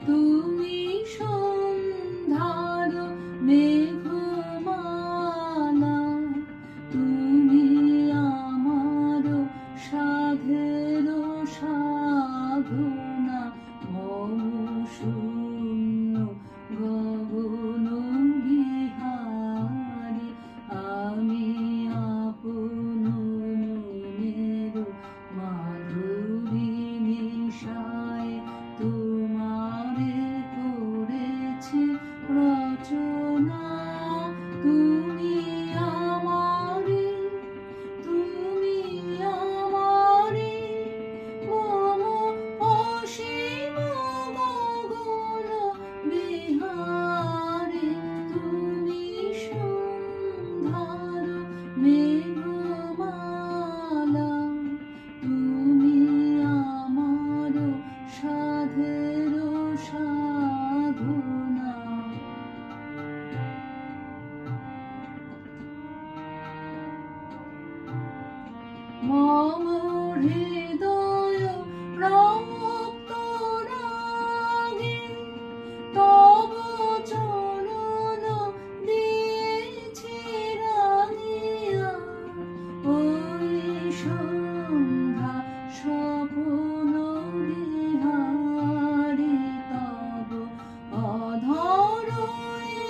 তুমি সন্ধ্যার মেঘমালা, তুমি আমার সাধের সাধনা। মম শূন্য গগন বিহারী, আমি আপন মনের মাধুরী নিশায় তোমারে করেছি রচনা। তুমি আমারে, তুমি আমারে, মম অসীম গগন বিহারী। তুমি সন্ধ্যার মেঘমালা, তুমি আমার সাধের সাধনা। মম হৃদয় রক্ত রাগে তব চরণ দিয়েছি রাঙিয়া। ওই সন্ধ্যা স্বপ্ন বিহারী, তব অধর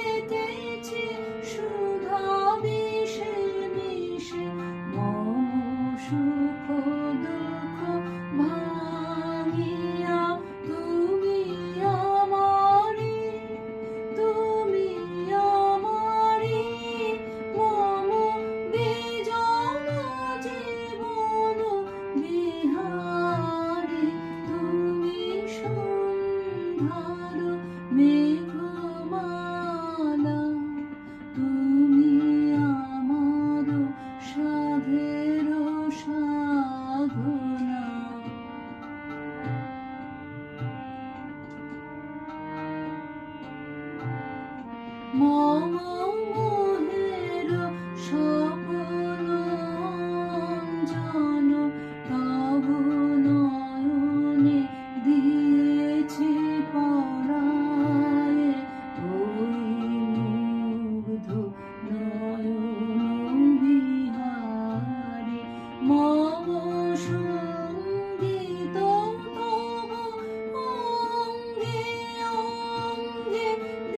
এঁটেছি সুধা বিষে মিশে। মম সুখ দুঃখ ভাঙিয়া তুমি আমারে, তুমি আমারে, মম বিজন জীবন বিহারী। তুমি সন্ধ্যার মেঘমালা, তুমি আমার সাধের সাধনা। মম